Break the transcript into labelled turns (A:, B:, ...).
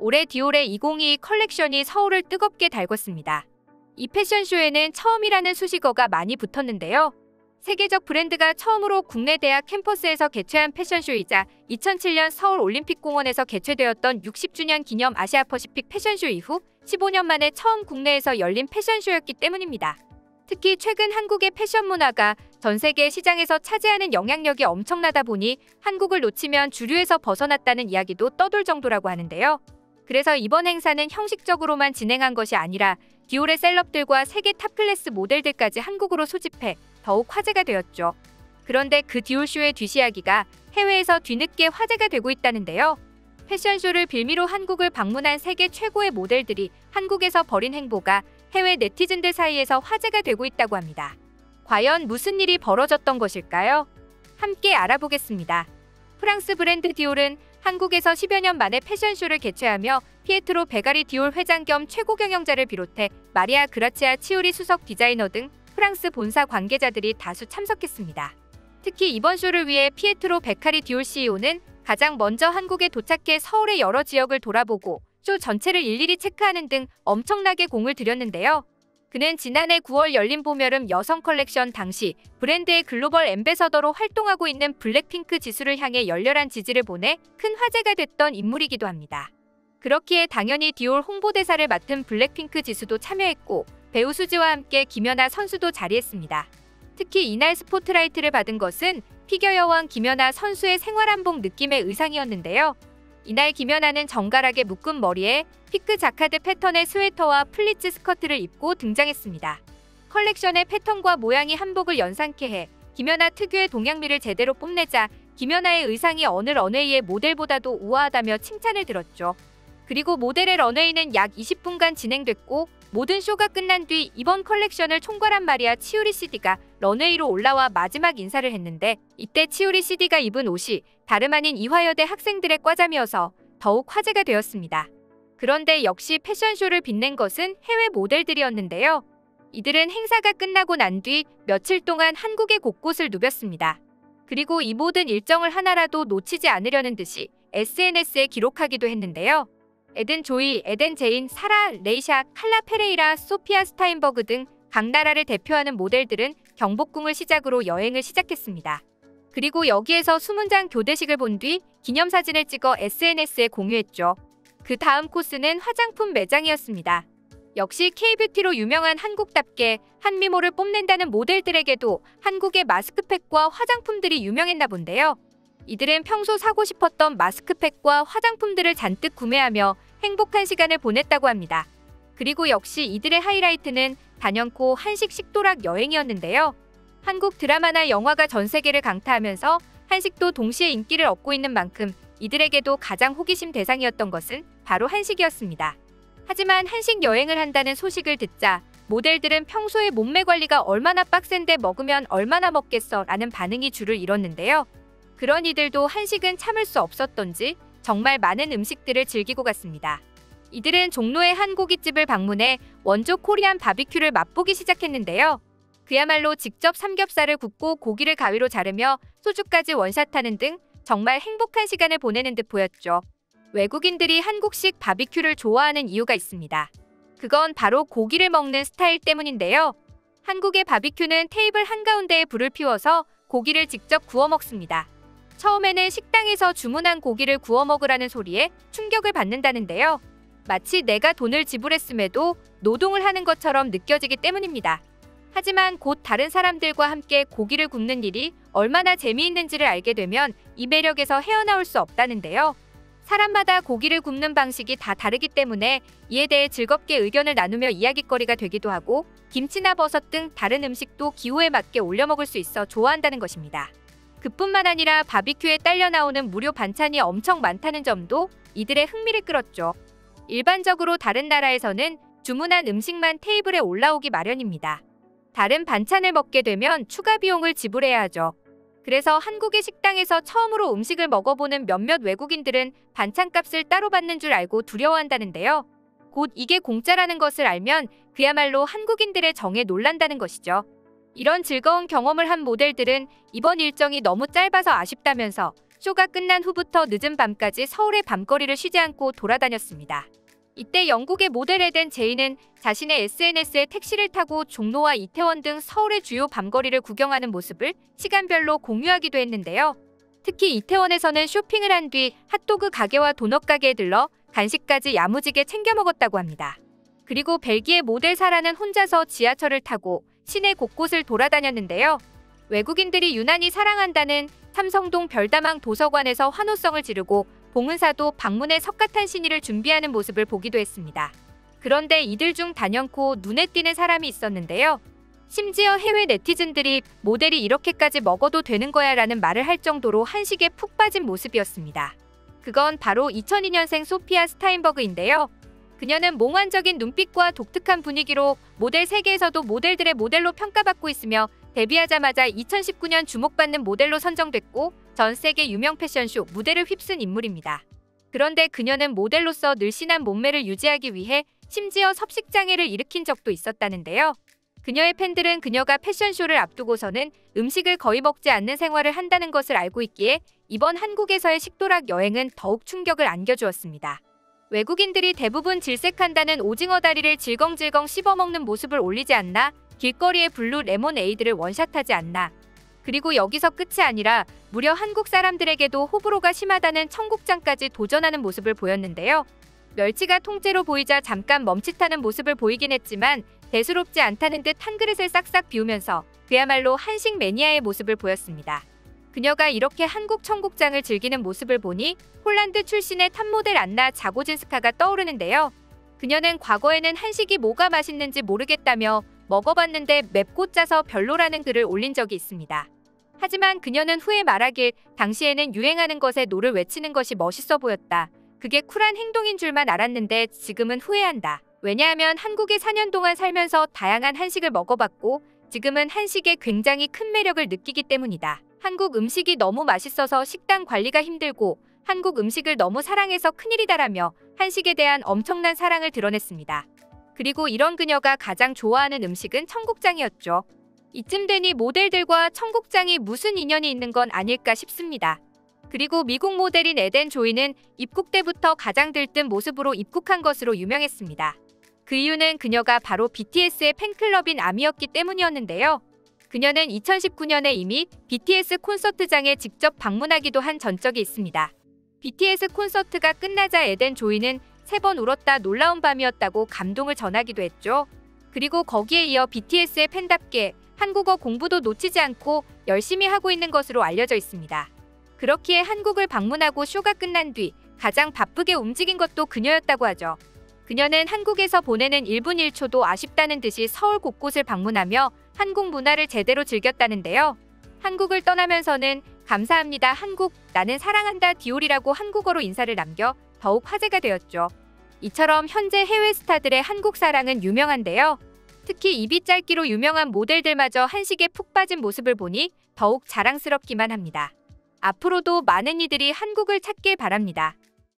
A: 올해 디올의 2022 컬렉션이 서울을 뜨겁게 달궜습니다. 이 패션쇼에는 처음이라는 수식어가 많이 붙었는데요. 세계적 브랜드가 처음으로 국내 대학 캠퍼스에서 개최한 패션쇼이자 2007년 서울올림픽공원에서 개최되었던 60주년 기념 아시아 퍼시픽 패션쇼 이후 15년 만에 처음 국내에서 열린 패션쇼였기 때문입니다. 특히 최근 한국의 패션 문화가 전 세계 시장에서 차지하는 영향력이 엄청나다 보니 한국을 놓치면 주류에서 벗어났다는 이야기도 떠돌 정도라고 하는데요. 그래서 이번 행사는 형식적으로만 진행한 것이 아니라 디올의 셀럽들과 세계 탑클래스 모델들까지 한국으로 소집해 더욱 화제가 되었죠. 그런데 그 디올쇼의 뒷이야기가 해외에서 뒤늦게 화제가 되고 있다는데요. 패션쇼를 빌미로 한국을 방문한 세계 최고의 모델들이 한국에서 벌인 행보가 해외 네티즌들 사이에서 화제가 되고 있다고 합니다. 과연 무슨 일이 벌어졌던 것일까요? 함께 알아보겠습니다. 프랑스 브랜드 디올은 한국에서 10여 년 만에 패션쇼를 개최하며 피에트로 베가리 디올 회장 겸 최고 경영자를 비롯해 마리아 그라치아 치오리 수석 디자이너 등 프랑스 본사 관계자들이 다수 참석했습니다. 특히 이번 쇼를 위해 피에트로 베카리 디올 CEO는 가장 먼저 한국에 도착해 서울의 여러 지역을 돌아보고 쇼 전체를 일일이 체크하는 등 엄청나게 공을 들였는데요. 그는 지난해 9월 열린 봄여름 여성 컬렉션 당시 브랜드의 글로벌 앰베서더로 활동하고 있는 블랙핑크 지수를 향해 열렬한 지지를 보내 큰 화제가 됐던 인물이기도 합니다. 그렇기에 당연히 디올 홍보대사를 맡은 블랙핑크 지수도 참여했고 배우 수지와 함께 김연아 선수도 자리했습니다. 특히 이날 스포트라이트를 받은 것은 피겨 여왕 김연아 선수의 생활한복 느낌의 의상이었는데요. 이날 김연아는 정갈하게 묶은 머리에 피크 자카드 패턴의 스웨터와 플리츠 스커트를 입고 등장했습니다. 컬렉션의 패턴과 모양이 한복을 연상케 해 김연아 특유의 동양미를 제대로 뽐내자 김연아의 의상이 어느 런웨이의 모델보다도 우아하다며 칭찬을 들었죠. 그리고 모델의 런웨이는 약 20분간 진행됐고 모든 쇼가 끝난 뒤 이번 컬렉션을 총괄한 마리아 치오리 CD가 런웨이로 올라와 마지막 인사를 했는데 이때 치오리 CD가 입은 옷이 다름 아닌 이화여대 학생들의 과잠이어서 더욱 화제가 되었습니다. 그런데 역시 패션쇼를 빛낸 것은 해외 모델들이었는데요. 이들은 행사가 끝나고 난 뒤 며칠 동안 한국의 곳곳을 누볐습니다. 그리고 이 모든 일정을 하나라도 놓치지 않으려는 듯이 SNS에 기록하기도 했는데요. 에덴 조이, 에덴 제인, 사라, 레이샤, 칼라 페레이라, 소피아 스타인버그 등 각 나라를 대표하는 모델들은 경복궁을 시작으로 여행을 시작했습니다. 그리고 여기에서 수문장 교대식을 본 뒤 기념사진을 찍어 SNS에 공유했죠. 그 다음 코스는 화장품 매장이었습니다. 역시 K-뷰티로 유명한 한국답게 한미모를 뽐낸다는 모델들에게도 한국의 마스크팩과 화장품들이 유명했나 본데요. 이들은 평소 사고 싶었던 마스크팩과 화장품들을 잔뜩 구매하며 행복한 시간을 보냈다고 합니다. 그리고 역시 이들의 하이라이트는 단연코 한식 식도락 여행이었는데요. 한국 드라마나 영화가 전 세계를 강타하면서 한식도 동시에 인기를 얻고 있는 만큼 이들에게도 가장 호기심 대상이었던 것은 바로 한식이었습니다. 하지만 한식 여행을 한다는 소식을 듣자 모델들은 평소에 몸매 관리가 얼마나 빡센데 먹으면 얼마나 먹겠어 라는 반응이 줄을 이뤘는데요. 그런 이들도 한식은 참을 수 없었던지 정말 많은 음식들을 즐기고 갔습니다. 이들은 종로의 한 고깃집을 방문해 원조 코리안 바비큐를 맛보기 시작했는데요. 그야말로 직접 삼겹살을 굽고 고기를 가위로 자르며 소주까지 원샷하는 등 정말 행복한 시간을 보내는 듯 보였죠. 외국인들이 한국식 바비큐를 좋아하는 이유가 있습니다. 그건 바로 고기를 먹는 스타일 때문인데요. 한국의 바비큐는 테이블 한가운데에 불을 피워서 고기를 직접 구워 먹습니다. 처음에는 식당에서 주문한 고기를 구워 먹으라는 소리에 충격을 받는다는데요. 마치 내가 돈을 지불했음에도 노동을 하는 것처럼 느껴지기 때문입니다. 하지만 곧 다른 사람들과 함께 고기를 굽는 일이 얼마나 재미있는지를 알게 되면 이 매력에서 헤어나올 수 없다는데요. 사람마다 고기를 굽는 방식이 다 다르기 때문에 이에 대해 즐겁게 의견을 나누며 이야깃거리가 되기도 하고 김치나 버섯 등 다른 음식도 기호에 맞게 올려 먹을 수 있어 좋아한다는 것입니다. 그뿐만 아니라 바비큐에 딸려 나오는 무료 반찬이 엄청 많다는 점도 이들의 흥미를 끌었죠. 일반적으로 다른 나라에서는 주문한 음식만 테이블에 올라오기 마련입니다. 다른 반찬을 먹게 되면 추가 비용을 지불해야 하죠. 그래서 한국의 식당에서 처음으로 음식을 먹어보는 몇몇 외국인들은 반찬값을 따로 받는 줄 알고 두려워한다는데요. 곧 이게 공짜라는 것을 알면 그야말로 한국인들의 정에 놀란다는 것이죠. 이런 즐거운 경험을 한 모델들은 이번 일정이 너무 짧아서 아쉽다면서 쇼가 끝난 후부터 늦은 밤까지 서울의 밤거리를 쉬지 않고 돌아다녔습니다. 이때 영국의 모델 에덴 제이는 자신의 SNS에 택시를 타고 종로와 이태원 등 서울의 주요 밤거리를 구경하는 모습을 시간별로 공유하기도 했는데요. 특히 이태원에서는 쇼핑을 한 뒤 핫도그 가게와 도넛 가게에 들러 간식까지 야무지게 챙겨 먹었다고 합니다. 그리고 벨기에 모델 사라는 혼자서 지하철을 타고 시내 곳곳을 돌아다녔는데요. 외국인들이 유난히 사랑한다는 삼성동 별다방 도서관에서 환호성을 지르고 봉은사도 방문에 석가탄 신의를 준비하는 모습을 보기도 했습니다. 그런데 이들 중 단연코 눈에 띄는 사람이 있었는데요. 심지어 해외 네티즌들이 모델이 이렇게까지 먹어도 되는 거야 라는 말을 할 정도로 한식에 푹 빠진 모습이었습니다. 그건 바로 2002년생 소피아 스타인버그인데요. 그녀는 몽환적인 눈빛과 독특한 분위기로 모델 세계에서도 모델들의 모델로 평가받고 있으며 데뷔하자마자 2019년 주목받는 모델로 선정됐고 전 세계 유명 패션쇼 무대를 휩쓴 인물입니다. 그런데 그녀는 모델로서 늘씬한 몸매를 유지하기 위해 심지어 섭식장애를 일으킨 적도 있었다는데요. 그녀의 팬들은 그녀가 패션쇼를 앞두고서는 음식을 거의 먹지 않는 생활을 한다는 것을 알고 있기에 이번 한국에서의 식도락 여행은 더욱 충격을 안겨주었습니다. 외국인들이 대부분 질색한다는 오징어 다리를 질겅질겅 씹어먹는 모습을 올리지 않나, 길거리의 블루 레모네이드를 원샷하지 않나, 그리고 여기서 끝이 아니라 무려 한국 사람들에게도 호불호가 심하다는 청국장까지 도전하는 모습을 보였는데요. 멸치가 통째로 보이자 잠깐 멈칫하는 모습을 보이긴 했지만 대수롭지 않다는 듯 한 그릇을 싹싹 비우면서 그야말로 한식 매니아의 모습을 보였습니다. 그녀가 이렇게 한국 청국장을 즐기는 모습을 보니 폴란드 출신의 탑모델 안나 자고진스카가 떠오르는데요. 그녀는 과거에는 한식이 뭐가 맛있는지 모르겠다며 먹어봤는데 맵고 짜서 별로라는 글을 올린 적이 있습니다. 하지만 그녀는 후에 말하길 당시에는 유행하는 것에 노를 외치는 것이 멋있어 보였다. 그게 쿨한 행동인 줄만 알았는데 지금은 후회한다. 왜냐하면 한국에 4년 동안 살면서 다양한 한식을 먹어봤고 지금은 한식에 굉장히 큰 매력을 느끼기 때문이다. 한국 음식이 너무 맛있어서 식단 관리가 힘들고 한국 음식을 너무 사랑해서 큰일이다라며 한식에 대한 엄청난 사랑을 드러냈습니다. 그리고 이런 그녀가 가장 좋아하는 음식은 청국장이었죠. 이쯤 되니 모델들과 청국장이 무슨 인연이 있는 건 아닐까 싶습니다. 그리고 미국 모델인 에덴 조이는 입국 때부터 가장 들뜬 모습으로 입국한 것으로 유명했습니다. 그 이유는 그녀가 바로 BTS의 팬클럽인 아미였기 때문이었는데요. 그녀는 2019년에 이미 BTS 콘서트장에 직접 방문하기도 한 전적이 있습니다. BTS 콘서트가 끝나자 에덴 조이는 3번 울었다 놀라운 밤이었다고 감동을 전하기도 했죠. 그리고 거기에 이어 BTS의 팬답게 한국어 공부도 놓치지 않고 열심히 하고 있는 것으로 알려져 있습니다. 그렇기에 한국을 방문하고 쇼가 끝난 뒤 가장 바쁘게 움직인 것도 그녀였다고 하죠. 그녀는 한국에서 보내는 1분 1초도 아쉽다는 듯이 서울 곳곳을 방문하며 한국 문화를 제대로 즐겼다는데요. 한국을 떠나면서는 감사합니다 한국, 나는 사랑한다 디올이라고 한국어로 인사를 남겨 더욱 화제가 되었죠. 이처럼 현재 해외 스타들의 한국 사랑은 유명한데요. 특히 입이 짧기로 유명한 모델들마저 한식에 푹 빠진 모습을 보니 더욱 자랑스럽기만 합니다. 앞으로도 많은 이들이 한국을 찾길 바랍니다.